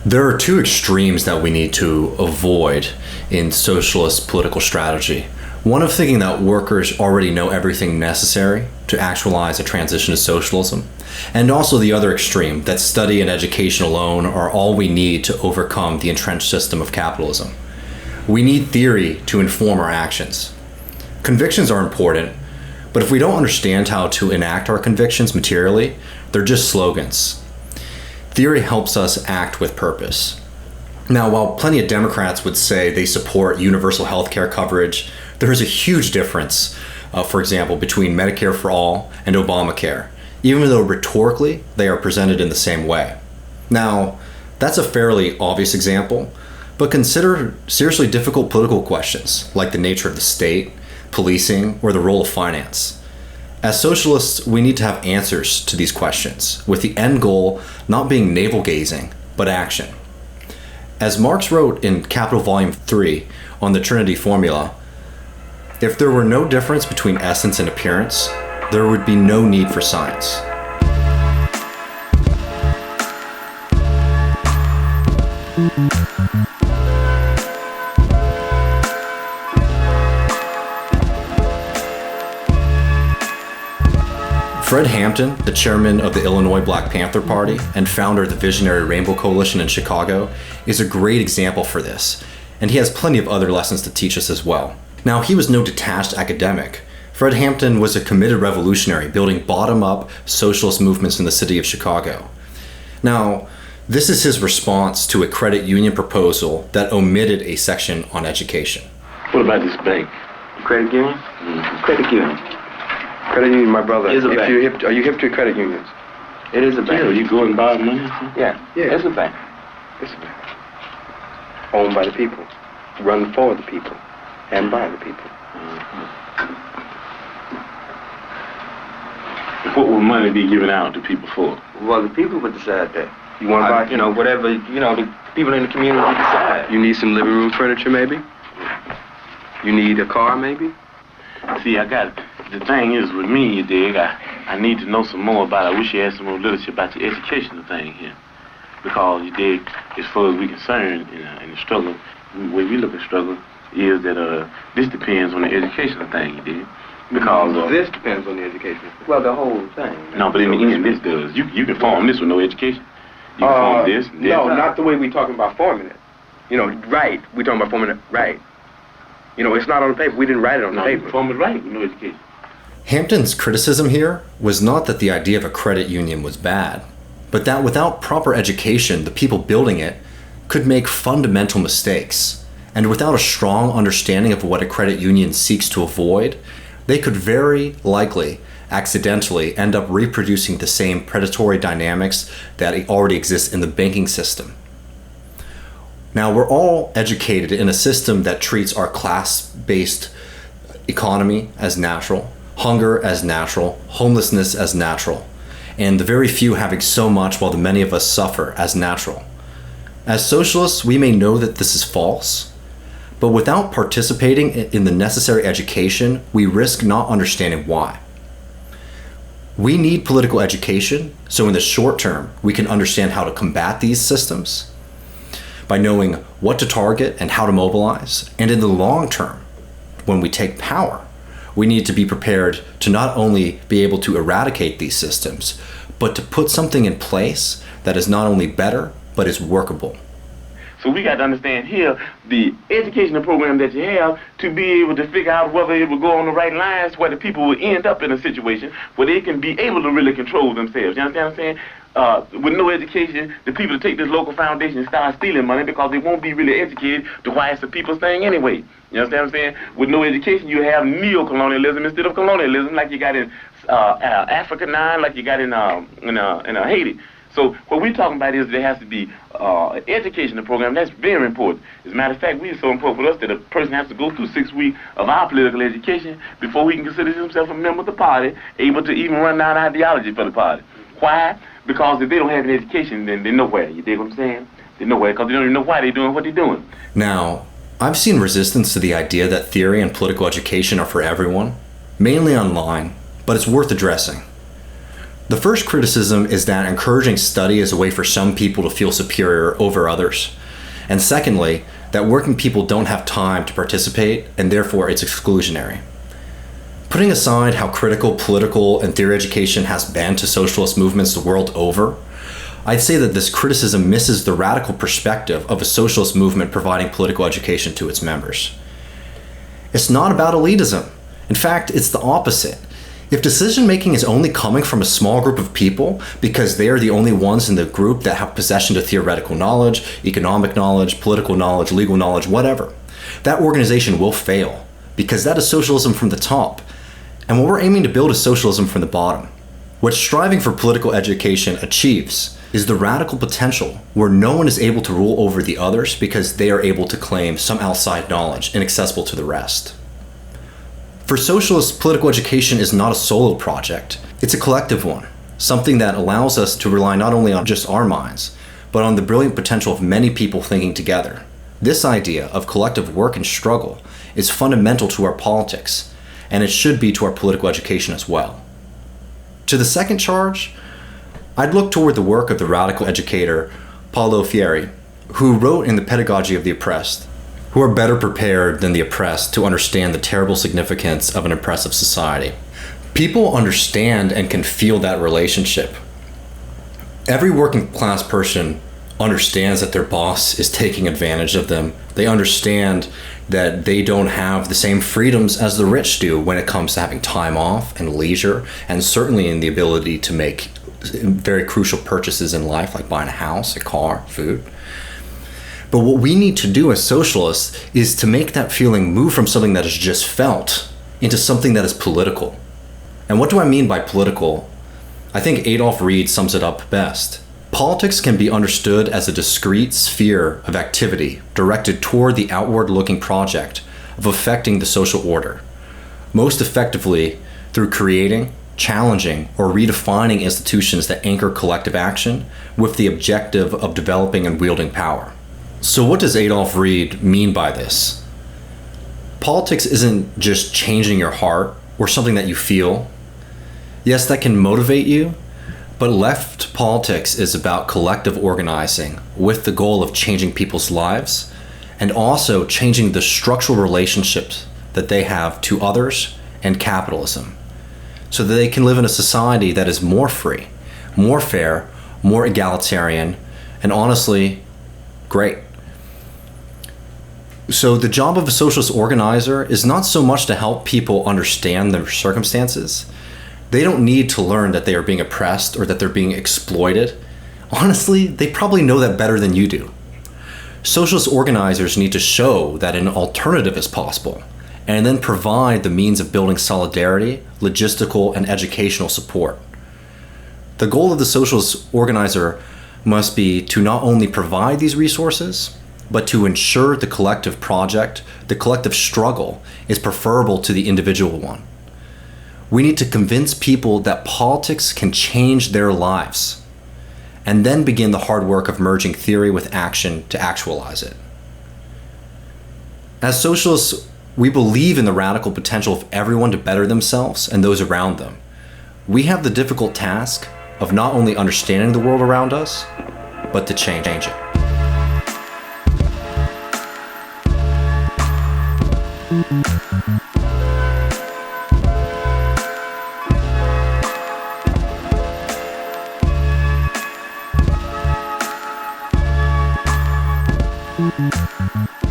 There are two extremes that we need to avoid in socialist political strategy. One of thinking that workers already know everything necessary to actualize a transition to socialism, and also the other extreme, that study and education alone are all we need to overcome the entrenched system of capitalism. We need theory to inform our actions. Convictions are important, but if we don't understand how to enact our convictions materially, they're just slogans. Theory helps us act with purpose. Now, while plenty of Democrats would say they support universal health care coverage, there is a huge difference, for example, between Medicare for All and Obamacare, even though rhetorically they are presented in the same way. Now, that's a fairly obvious example, but consider seriously difficult political questions like the nature of the state, policing, or the role of finance. As socialists, we need to have answers to these questions, with the end goal not being navel-gazing, but action. As Marx wrote in Capital Volume 3 on the Trinity formula, if there were no difference between essence and appearance, there would be no need for science. Fred Hampton, the chairman of the Illinois Black Panther Party and founder of the visionary Rainbow Coalition in Chicago, is a great example for this, and he has plenty of other lessons to teach us as well. Now, he was no detached academic. Fred Hampton was a committed revolutionary building bottom-up socialist movements in the city of Chicago. Now, this is his response to a credit union proposal that omitted a section on education. What about this bank? Credit union? Mm-hmm. Credit union. Credit union, my brother. Is a bank. Are you hip to credit unions? It is a bank. Yeah, you go and borrow money? Yeah, it's a bank. It's a bank. Owned by the people, run for the people, and by the people. What will money be given out to people for? Well, the people would decide that. You want to buy? You know, whatever, the people in the community decide. You need some living room furniture, maybe? You need a car, maybe? See, the thing is with me, you dig, I need to know some more about it. I wish you had some more literature about the educational thing here. Because, you dig, as far as we're concerned in the struggle, the way we look at struggle is that this depends on the educational thing, you dig. Because this depends on the education. Well, the whole thing. No, but in the end, this does. You can form this with no education. You can form this and this. No, not the way we're talking about forming it. Right. We're talking about forming it right. It's not on the paper. We didn't write it on the paper. You can form it right with no education. Hampton's criticism here was not that the idea of a credit union was bad, but that without proper education, the people building it could make fundamental mistakes. And without a strong understanding of what a credit union seeks to avoid, they could very likely accidentally end up reproducing the same predatory dynamics that already exist in the banking system. Now, we're all educated in a system that treats our class-based economy as natural, hunger as natural, homelessness as natural, and the very few having so much while the many of us suffer as natural. As socialists, we may know that this is false, but without participating in the necessary education, we risk not understanding why. We need political education, so in the short term, we can understand how to combat these systems by knowing what to target and how to mobilize. And in the long term, when we take power, we need to be prepared to not only be able to eradicate these systems, but to put something in place that is not only better, but is workable. So we got to understand here the educational program that you have to be able to figure out whether it will go on the right lines, where the people will end up in a situation where they can be able to really control themselves. You understand what I'm saying? With no education, the people that take this local foundation and start stealing money because they won't be really educated to why it's a people's thing anyway. You understand what I'm saying? With no education, you have neo-colonialism instead of colonialism, like you got in Africa now, like you got in Haiti. So what we're talking about is there has to be an educational program. That's very important. As a matter of fact, it's so important for us that a person has to go through 6 weeks of our political education before he can consider himself a member of the party, able to even run down ideology for the party. Why? Because if they don't have an education, then they're nowhere. You dig what I'm saying? They're nowhere because they don't even know why they're doing what they're doing. Now, I've seen resistance to the idea that theory and political education are for everyone, mainly online, but it's worth addressing. The first criticism is that encouraging study is a way for some people to feel superior over others. And secondly, that working people don't have time to participate, and therefore it's exclusionary. Putting aside how critical political and theory education has been to socialist movements the world over, I'd say that this criticism misses the radical perspective of a socialist movement providing political education to its members. It's not about elitism. In fact, it's the opposite. If decision-making is only coming from a small group of people because they are the only ones in the group that have possession to theoretical knowledge, economic knowledge, political knowledge, legal knowledge, whatever, that organization will fail because that is socialism from the top. And what we're aiming to build is socialism from the bottom. What striving for political education achieves is the radical potential where no one is able to rule over the others because they are able to claim some outside knowledge inaccessible to the rest. For socialists, political education is not a solo project. It's a collective one, something that allows us to rely not only on just our minds, but on the brilliant potential of many people thinking together. This idea of collective work and struggle is fundamental to our politics, and it should be to our political education as well. To the second charge, I'd look toward the work of the radical educator Paulo Freire, who wrote in The Pedagogy of the Oppressed, who are better prepared than the oppressed to understand the terrible significance of an oppressive society. People understand and can feel that relationship. Every working class person understands that their boss is taking advantage of them. They understand that they don't have the same freedoms as the rich do when it comes to having time off and leisure, and certainly in the ability to make very crucial purchases in life, like buying a house, a car, food. But what we need to do as socialists is to make that feeling move from something that is just felt into something that is political. And what do I mean by political? I think Adolf Reed sums it up best. Politics can be understood as a discrete sphere of activity directed toward the outward-looking project of affecting the social order, most effectively through creating, challenging, or redefining institutions that anchor collective action with the objective of developing and wielding power. So what does Adolf Reed mean by this? Politics isn't just changing your heart or something that you feel. Yes, that can motivate you, but left politics is about collective organizing with the goal of changing people's lives and also changing the structural relationships that they have to others and capitalism so that they can live in a society that is more free, more fair, more egalitarian, and honestly, great. So the job of a socialist organizer is not so much to help people understand their circumstances. They don't need to learn that they are being oppressed or that they're being exploited. Honestly, they probably know that better than you do. Socialist organizers need to show that an alternative is possible and then provide the means of building solidarity, logistical, and educational support. The goal of the socialist organizer must be to not only provide these resources, but to ensure the collective project, the collective struggle, is preferable to the individual one. We need to convince people that politics can change their lives, and then begin the hard work of merging theory with action to actualize it. As socialists, we believe in the radical potential of everyone to better themselves and those around them. We have the difficult task of not only understanding the world around us, but to change it. Thank you.